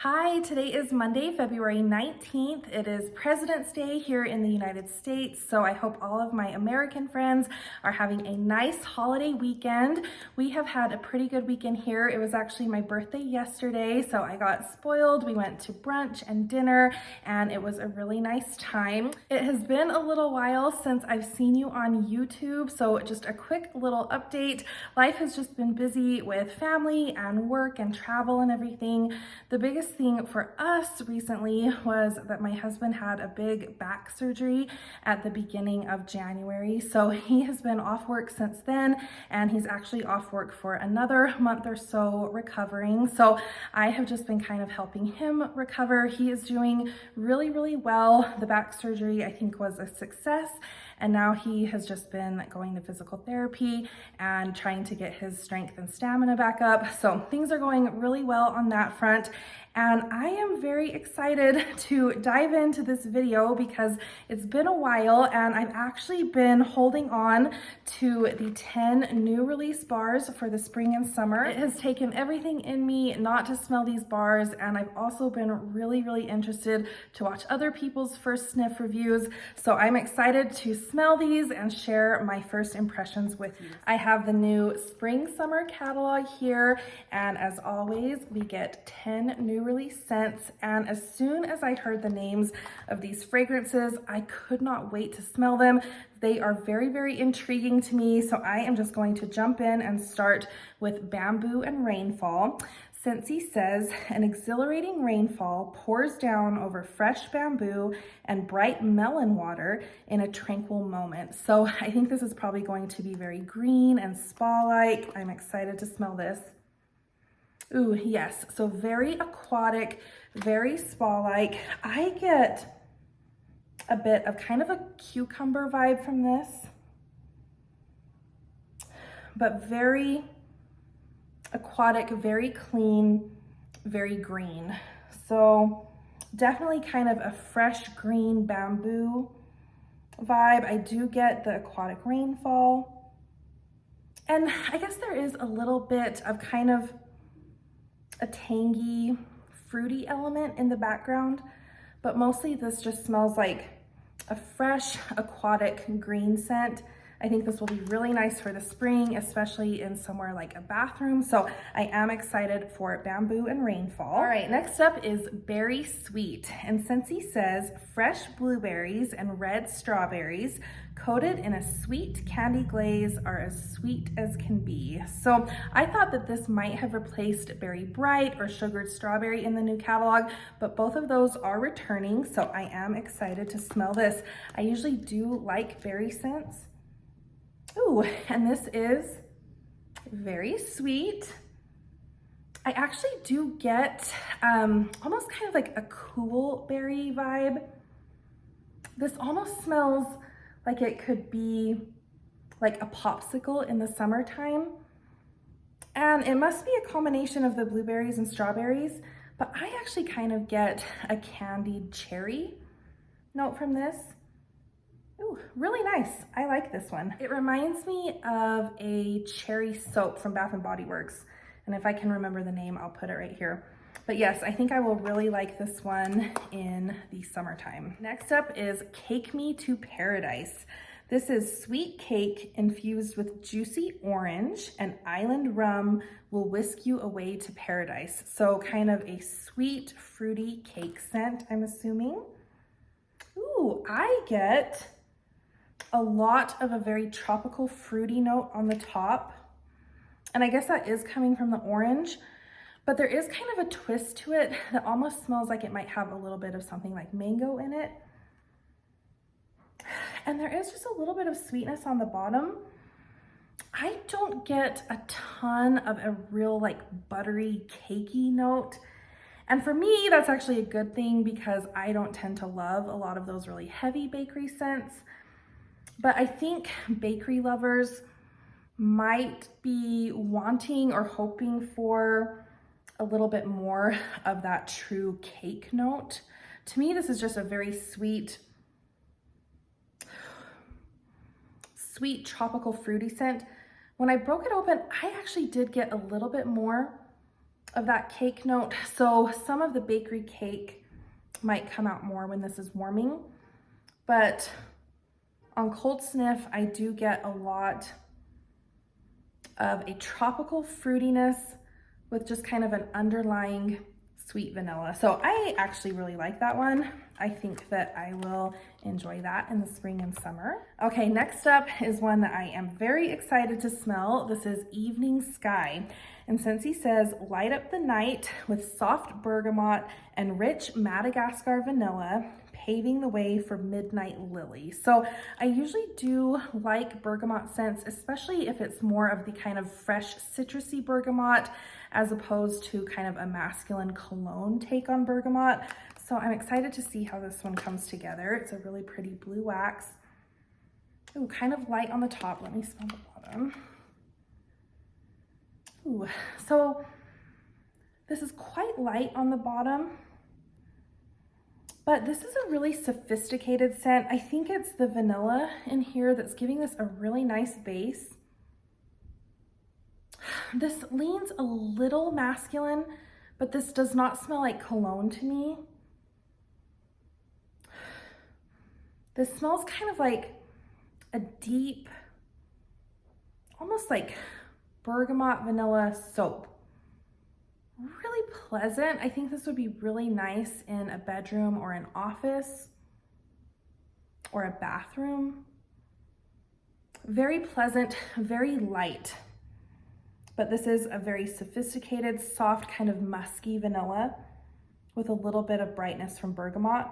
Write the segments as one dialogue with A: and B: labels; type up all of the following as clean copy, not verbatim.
A: Hi, today is Monday, February 19th. It is President's Day here in the United States, so I hope all of my American friends are having a nice holiday weekend. We have had a pretty good weekend here. It was actually my birthday yesterday, so I got spoiled. We went to brunch and dinner, and it was a really nice time. It has been a little while since I've seen you on YouTube, so just a quick little update. Life has just been busy with family and work and travel and everything. The biggest thing for us recently was that my husband had a big back surgery at the beginning of January. So he has been off work since then, and he's actually off work for another month or so recovering. So I have just been kind of helping him recover. He is doing really, really well. The back surgery, I think, was a success. And now he has just been going to physical therapy and trying to get his strength and stamina back up. So things are going really well on that front. And I am very excited to dive into this video because it's been a while and I've actually been holding on to the 10 new release bars for the spring and summer. It has taken everything in me not to smell these bars, and I've also been really, really interested to watch other people's first sniff reviews. So I'm excited to smell these and share my first impressions with you. I have the new spring summer catalog here, and as always, we get 10 new release scents. And as soon as I heard the names of these fragrances, I could not wait to smell them. They are very, very intriguing to me. So I am just going to jump in and start with Bamboo and Rainfall. Scentsy says, an exhilarating rainfall pours down over fresh bamboo and bright melon water in a tranquil moment. So I think this is probably going to be very green and spa-like. I'm excited to smell this. Ooh, yes, so very aquatic, very spa-like. I get a bit of kind of a cucumber vibe from this, but very aquatic, very clean, very green. So definitely kind of a fresh green bamboo vibe. I do get the aquatic rainfall. And I guess there is a little bit of kind of a tangy, fruity element in the background, but mostly this just smells like a fresh aquatic green scent. I think this will be really nice for the spring, especially in somewhere like a bathroom. So I am excited for Bamboo and Rainfall. All right, next up is Berry Sweet. And Scentsy says, fresh blueberries and red strawberries coated in a sweet candy glaze are as sweet as can be. So I thought that this might have replaced Berry Bright or Sugared Strawberry in the new catalog, but both of those are returning. So I am excited to smell this. I usually do like berry scents. Ooh, and this is very sweet. I actually do get almost kind of like a cool berry vibe. This almost smells like it could be like a popsicle in the summertime. And it must be a combination of the blueberries and strawberries, but I actually kind of get a candied cherry note from this. Ooh, really nice. I like this one. It reminds me of a cherry soap from Bath & Body Works. And if I can remember the name, I'll put it right here. But yes, I think I will really like this one in the summertime. Next up is Cake Me to Paradise. This is sweet cake infused with juicy orange, and island rum will whisk you away to paradise. So kind of a sweet, fruity cake scent, I'm assuming. Ooh, I get a lot of a very tropical fruity note on the top. And I guess that is coming from the orange, but there is kind of a twist to it that almost smells like it might have a little bit of something like mango in it. And there is just a little bit of sweetness on the bottom. I don't get a ton of a real like buttery, cakey note. And for me, that's actually a good thing because I don't tend to love a lot of those really heavy bakery scents. But I think bakery lovers might be wanting or hoping for a little bit more of that true cake note. To me, this is just a very sweet tropical fruity scent. When I broke it open, I actually did get a little bit more of that cake note. So some of the bakery cake might come out more when this is warming, but on cold sniff, I do get a lot of a tropical fruitiness with just kind of an underlying sweet vanilla. So I actually really like that one. I think that I will enjoy that in the spring and summer. Okay, next up is one that I am very excited to smell. This is Evening Sky. And Scentsy says, light up the night with soft bergamot and rich Madagascar vanilla, paving the way for midnight lily. So I usually do like bergamot scents, especially if it's more of the kind of fresh citrusy bergamot as opposed to kind of a masculine cologne take on bergamot. So I'm excited to see how this one comes together. It's a really pretty blue wax. Ooh, kind of light on the top. Let me smell the bottom. Ooh, so this is quite light on the bottom, but this is a really sophisticated scent. I think it's the vanilla in here that's giving this a really nice base. This leans a little masculine, but this does not smell like cologne to me. This smells kind of like a deep, almost like bergamot vanilla soap. Really pleasant. I think this would be really nice in a bedroom or an office or a bathroom. Very pleasant, very light. But this is a very sophisticated, soft, kind of musky vanilla with a little bit of brightness from bergamot.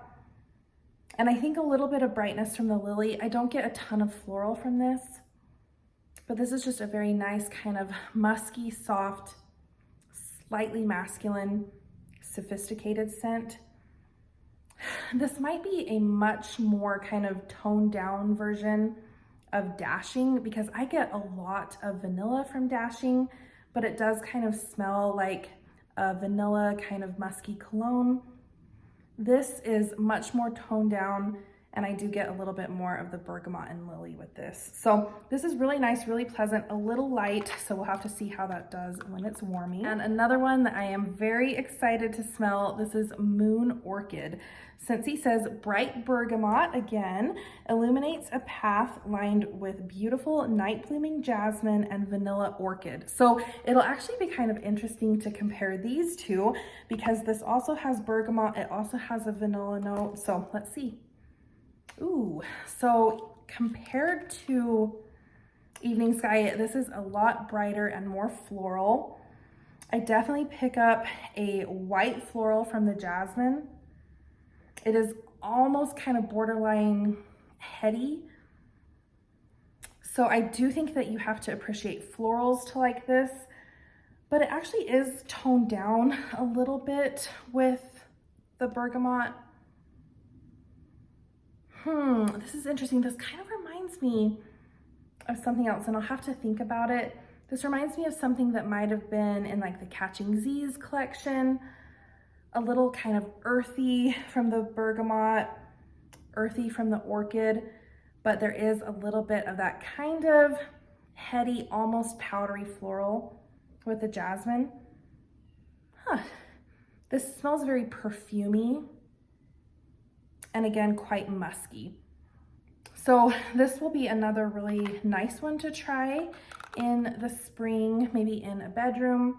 A: And I think a little bit of brightness from the lily. I don't get a ton of floral from this, but this is just a very nice kind of musky, soft, slightly masculine, sophisticated scent. This might be a much more kind of toned down version of Dashing, because I get a lot of vanilla from Dashing, but it does kind of smell like a vanilla kind of musky cologne. This is much more toned down, and I do get a little bit more of the bergamot and lily with this. So this is really nice, really pleasant, a little light, so we'll have to see how that does when it's warming. And another one that I am very excited to smell, this is Moon Orchid. Scentsy says, bright bergamot, again, illuminates a path lined with beautiful night blooming jasmine and vanilla orchid. So it'll actually be kind of interesting to compare these two, because this also has bergamot, it also has a vanilla note, so let's see. Ooh, so compared to Evening Sky, this is a lot brighter and more floral. I definitely pick up a white floral from the jasmine. It is almost kind of borderline heady. So I do think that you have to appreciate florals to like this, but it actually is toned down a little bit with the bergamot. This is interesting. This kind of reminds me of something else, and I'll have to think about it. This reminds me of something that might have been in like the Catching Z's collection. A little kind of earthy from the bergamot, earthy from the orchid, but there is a little bit of that kind of heady, almost powdery floral with the jasmine. This smells very perfumey, and again, quite musky. So this will be another really nice one to try in the spring, maybe in a bedroom.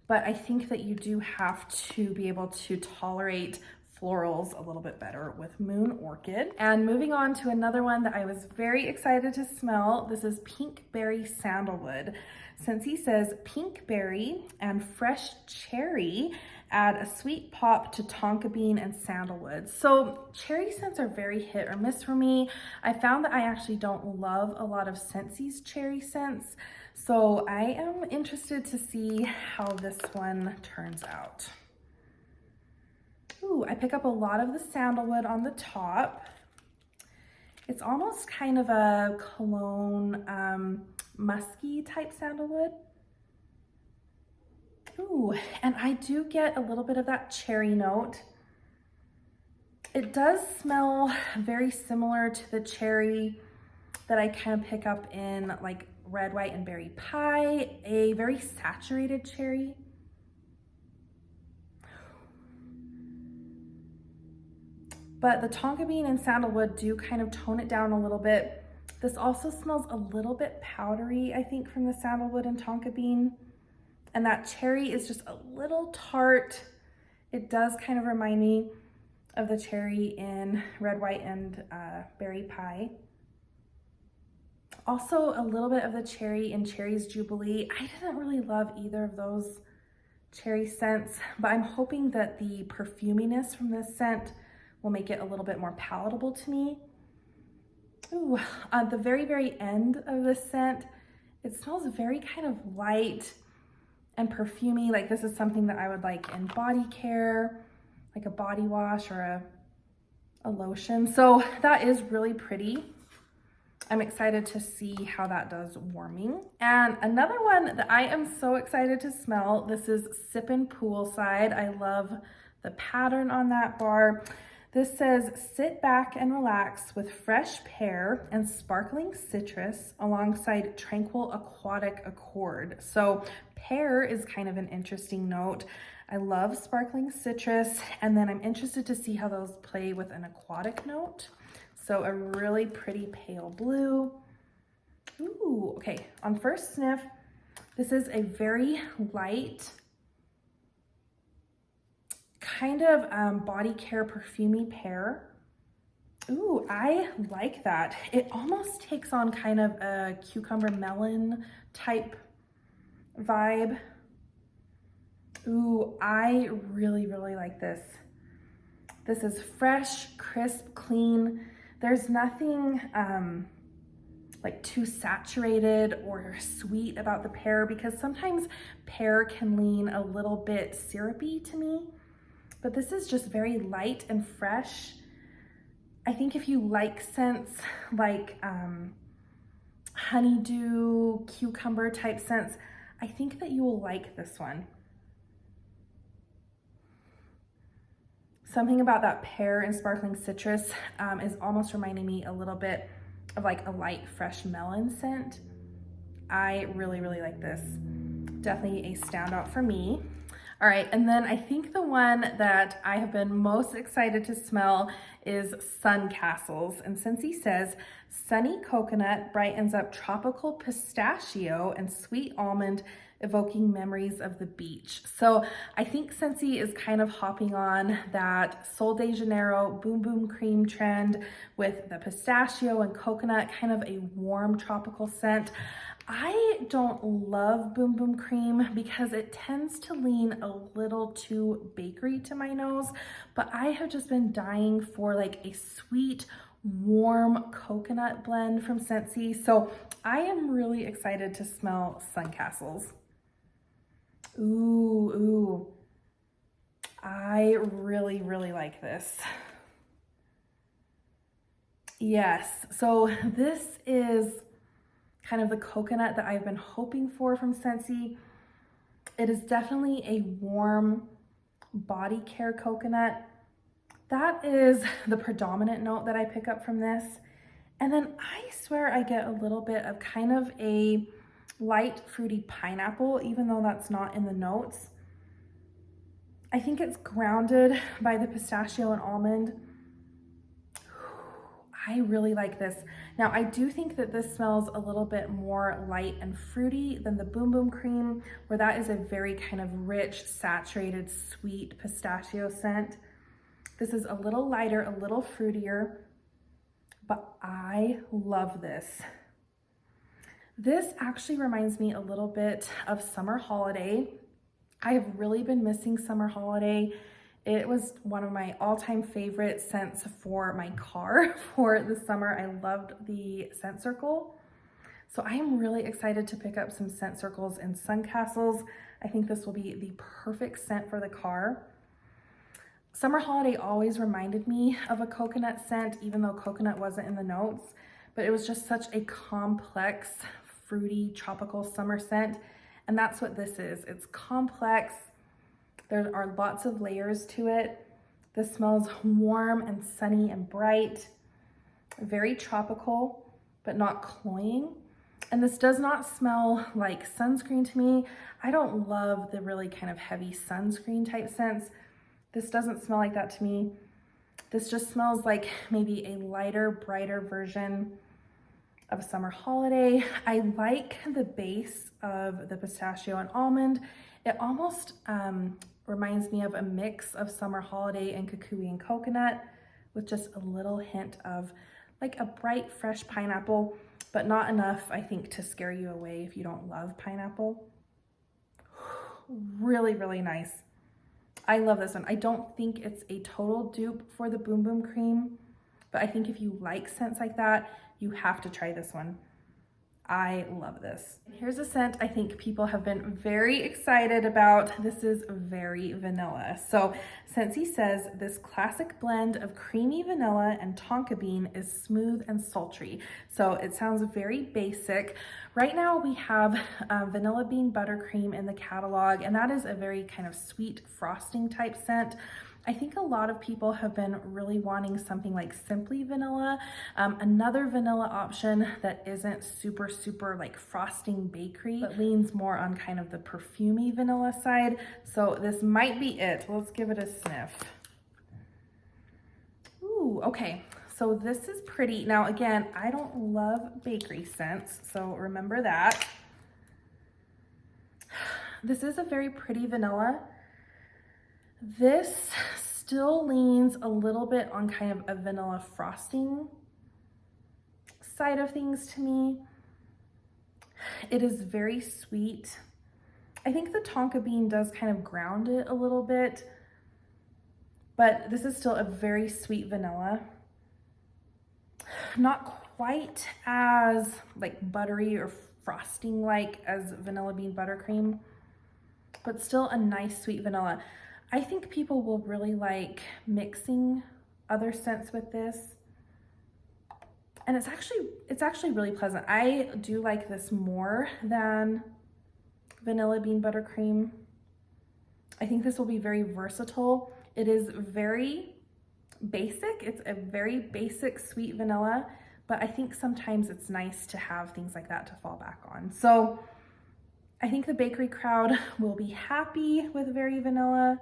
A: But I think that you do have to be able to tolerate florals a little bit better with Moon Orchid. And moving on to another one that I was very excited to smell, this is Pink Berry Sandalwood. Scentsy says pink berry and fresh cherry add a sweet pop to tonka bean and sandalwood. So cherry scents are very hit or miss for me. I found that I actually don't love a lot of Scentsy's cherry scents. So I am interested to see how this one turns out. Ooh, I pick up a lot of the sandalwood on the top. It's almost kind of a cologne, musky type sandalwood. Ooh, and I do get a little bit of that cherry note. It does smell very similar to the cherry that I kind of pick up in like red, white, and berry pie, a very saturated cherry. but the tonka bean and sandalwood do kind of tone it down a little bit. This also smells a little bit powdery, I think, from the sandalwood and tonka bean. And that cherry is just a little tart. It does kind of remind me of the cherry in red, white, and berry pie. Also a little bit of the cherry in Cherry's Jubilee. I didn't really love either of those cherry scents, but I'm hoping that the perfuminess from this scent will make it a little bit more palatable to me. Ooh, at the very, very end of this scent, it smells very kind of light and perfumey. Like this is something that I would like in body care, like a body wash or a lotion. So that is really pretty. I'm excited to see how that does warming. And another one that I am so excited to smell, this is Sippin' Poolside. I love the pattern on that bar. This says, sit back and relax with fresh pear and sparkling citrus alongside tranquil aquatic accord. So pear is kind of an interesting note. I love sparkling citrus, and then I'm interested to see how those play with an aquatic note. So a really pretty pale blue. Ooh, okay, on first sniff, this is a very light, kind of body care perfumey pear. Ooh, I like that. It almost takes on kind of a cucumber melon type vibe. Ooh, I really, really like this. This is fresh, crisp, clean. There's nothing like too saturated or sweet about the pear, because sometimes pear can lean a little bit syrupy to me, but this is just very light and fresh. I think if you like scents like honeydew, cucumber type scents, I think that you will like this one. Something about that pear and sparkling citrus is almost reminding me a little bit of like a light, fresh melon scent. I really, really like this. Definitely a standout for me. All right, and then I think the one that I have been most excited to smell is Sun Castles. And Scentsy says, sunny coconut brightens up tropical pistachio and sweet almond, evoking memories of the beach. So I think Scentsy is kind of hopping on that Sol de Janeiro boom boom cream trend with the pistachio and coconut, kind of a warm tropical scent. I don't love boom boom cream because it tends to lean a little too bakery to my nose, but I have just been dying for like a sweet, warm coconut blend from Scentsy. So I am really excited to smell Sun Castles. Ooh, ooh. I really, really like this. Yes, so this is kind of the coconut that I've been hoping for from Scentsy. It is definitely a warm body care coconut. That is the predominant note that I pick up from this. And then I swear I get a little bit of kind of a light fruity pineapple, even though that's not in the notes. I think it's grounded by the pistachio and almond. I really like this. Now, I do think that this smells a little bit more light and fruity than the Boom Boom Cream, where that is a very kind of rich, saturated, sweet pistachio scent. This is a little lighter, a little fruitier, but I love this. This actually reminds me a little bit of Summer Holiday. I have really been missing Summer Holiday. It was one of my all-time favorite scents for my car for the summer. I loved the scent circle. So I am really excited to pick up some scent circles in Sun Castles. I think this will be the perfect scent for the car. Summer Holiday always reminded me of a coconut scent, even though coconut wasn't in the notes, but it was just such a complex, fruity, tropical summer scent. And that's what this is. It's complex. There are lots of layers to it. This smells warm and sunny and bright, very tropical, but not cloying. And this does not smell like sunscreen to me. I don't love the really kind of heavy sunscreen type scents. This doesn't smell like that to me. This just smells like maybe a lighter, brighter version of a summer holiday. I like the base of the pistachio and almond. It almost reminds me of a mix of summer holiday and kukui and coconut with just a little hint of like a bright, fresh pineapple, but not enough, I think, to scare you away if you don't love pineapple. Really, really nice. I love this one. I don't think it's a total dupe for the Boom Boom Cream, but I think if you like scents like that, you have to try this one. I love this. Here's a scent I think people have been very excited about. This is very vanilla. So Scentsy says this classic blend of creamy vanilla and tonka bean is smooth and sultry. So it sounds very basic. Right now we have vanilla bean buttercream in the catalog, and that is a very kind of sweet frosting type scent. I think a lot of people have been really wanting something like Simply Vanilla, another vanilla option that isn't super like frosting bakery, but leans more on kind of the perfumey vanilla side. So this might be it. Let's give it a sniff. Ooh, okay. So this is pretty. Now again, I don't love bakery scents, so remember that. This is a very pretty vanilla. This still leans a little bit on kind of a vanilla frosting side of things to me. It is very sweet. I think the tonka bean does kind of ground it a little bit, but this is still a very sweet vanilla. Not quite as like buttery or frosting like as vanilla bean buttercream, but still a nice sweet vanilla. I think people will really like mixing other scents with this. And it's actually really pleasant. I do like this more than vanilla bean buttercream. I think this will be very versatile. It is very basic. It's a very basic sweet vanilla, but I think sometimes it's nice to have things like that to fall back on. So I think the bakery crowd will be happy with very vanilla.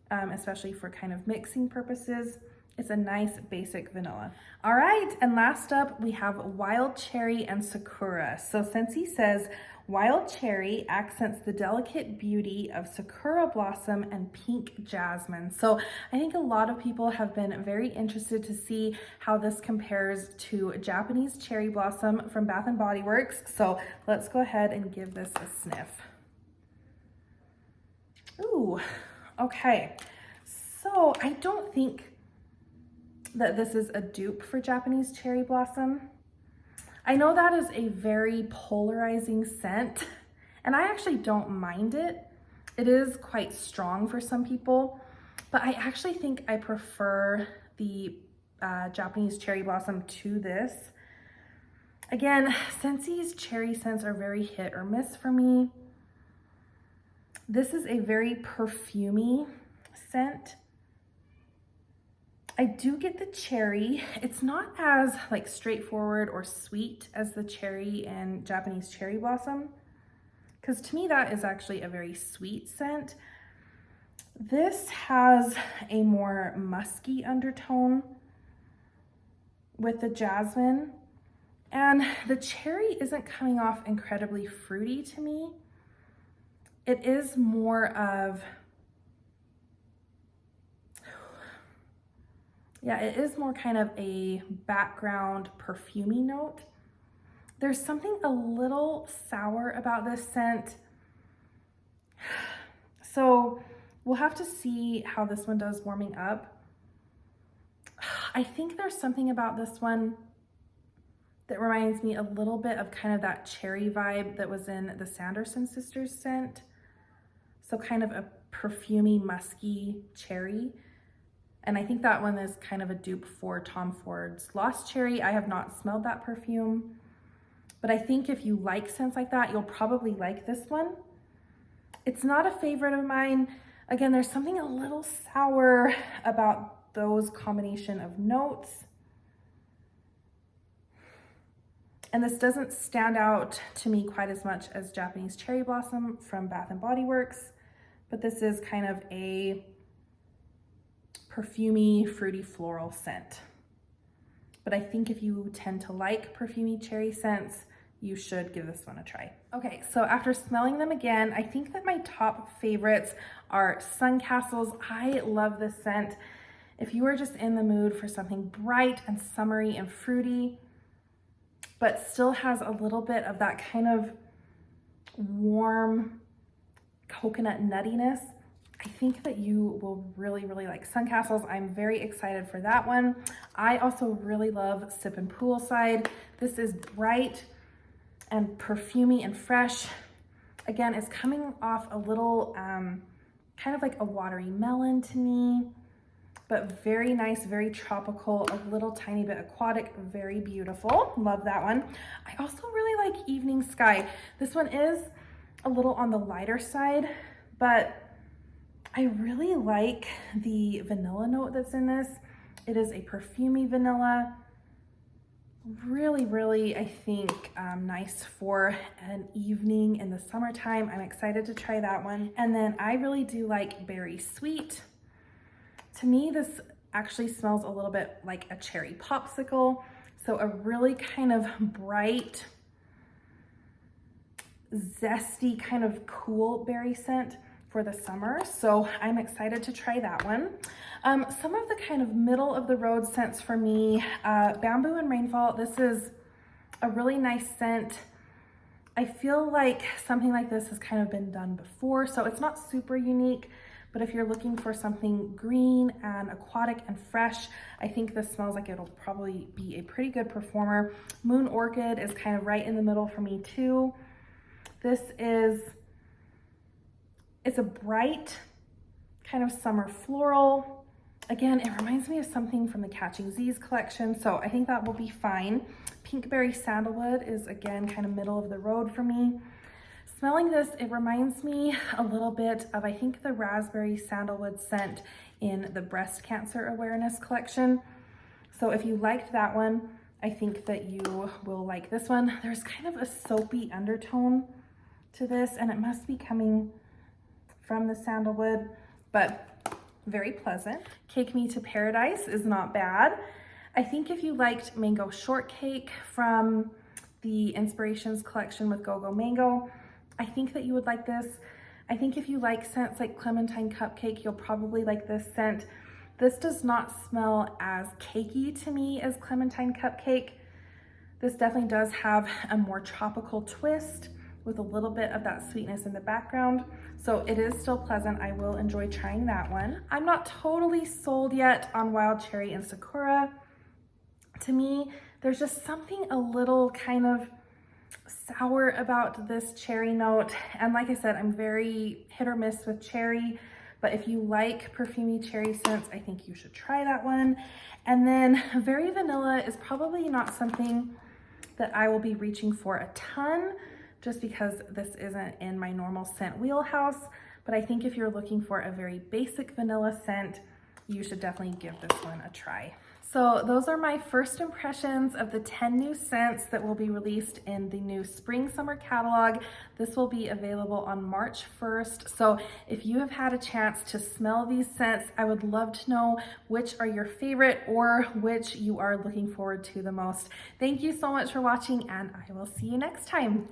A: Especially for kind of mixing purposes. It's a nice basic vanilla. All right, and last up we have Wild Cherry and Sakura. So Scentsy says Wild Cherry accents the delicate beauty of Sakura blossom and pink jasmine. So I think a lot of people have been very interested to see how this compares to Japanese cherry blossom from Bath & Body Works. So let's go ahead and give this a sniff. Ooh. Okay, so I don't think that this is a dupe for Japanese cherry blossom. I know that is a very polarizing scent, and I actually don't mind it. It is quite strong for some people, but I actually think I prefer the Japanese cherry blossom to this. Again, Scentsy's cherry scents are very hit or miss for me. This is a very perfumey scent. I do get the cherry. It's not as like straightforward or sweet as the cherry and Japanese cherry blossom, because to me that is actually a very sweet scent. This has a more musky undertone with the jasmine, and the cherry isn't coming off incredibly fruity to me. It is more of, yeah, it is more kind of a background perfumey note. There's something a little sour about this scent. So we'll have to see how this one does warming up. I think there's something about this one that reminds me a little bit of kind of that cherry vibe that was in the Sanderson sisters scent. So kind of a perfumey, musky cherry. And I think that one is kind of a dupe for Tom Ford's Lost Cherry. I have not smelled that perfume, but I think if you like scents like that, you'll probably like this one. It's not a favorite of mine. Again, there's something a little sour about those combination of notes. And this doesn't stand out to me quite as much as Japanese Cherry Blossom from Bath & Body Works, but this is kind of a perfumey, fruity, floral scent. But I think if you tend to like perfumey cherry scents, you should give this one a try. Okay, so after smelling them again, I think that my top favorites are Sun Castles. I love this scent. If you are just in the mood for something bright and summery and fruity, but still has a little bit of that kind of warm coconut nuttiness, I think that you will really, really like Sun Castles. I'm very excited for that one. I also really love Sippin' Poolside. This is bright and perfumey and fresh. Again, it's coming off a little kind of like a watery melon to me, but very nice, very tropical, a little tiny bit aquatic, very beautiful. Love that one. I also really like Evening Sky. This one is a little on the lighter side, but I really like the vanilla note that's in this. It is a perfumey vanilla. Really, really, I think nice for an evening in the summertime. I'm excited to try that one. And then I really do like Berry Sweet. To me, this actually smells a little bit like a cherry popsicle. So a really kind of bright, zesty, kind of cool berry scent for the summer. So I'm excited to try that one. Some of the kind of middle of the road scents for me, Bamboo and Rainfall. This is a really nice scent. I feel like something like this has kind of been done before, so it's not super unique, but if you're looking for something green and aquatic and fresh, I think this smells like it'll probably be a pretty good performer. Moon Orchid is kind of right in the middle for me too. It's a bright kind of summer floral. Again, it reminds me of something from the Catching Z's collection, so I think that will be fine. Pinkberry Sandalwood is again kind of middle of the road for me. Smelling this, it reminds me a little bit of, I think, the Raspberry Sandalwood scent in the Breast Cancer Awareness collection. So if you liked that one, I think that you will like this one. There's kind of a soapy undertone to this, and it must be coming from the sandalwood, but very pleasant. Cake Me to Paradise is not bad. I think if you liked Mango Shortcake from the Inspirations collection with Go Go Mango, I think that you would like this. I think if you like scents like Clementine Cupcake, you'll probably like this scent. This does not smell as cakey to me as Clementine Cupcake. This definitely does have a more tropical twist with a little bit of that sweetness in the background. So it is still pleasant. I will enjoy trying that one. I'm not totally sold yet on Wild Cherry and Sakura. To me, there's just something a little kind of sour about this cherry note. And like I said, I'm very hit or miss with cherry, but if you like perfumey cherry scents, I think you should try that one. And then Very Vanilla is probably not something that I will be reaching for a ton, just because this isn't in my normal scent wheelhouse. But I think if you're looking for a very basic vanilla scent, you should definitely give this one a try. So those are my first impressions of the 10 new scents that will be released in the new Spring Summer catalog. This will be available on March 1st. So if you have had a chance to smell these scents, I would love to know which are your favorite or which you are looking forward to the most. Thank you so much for watching, and I will see you next time.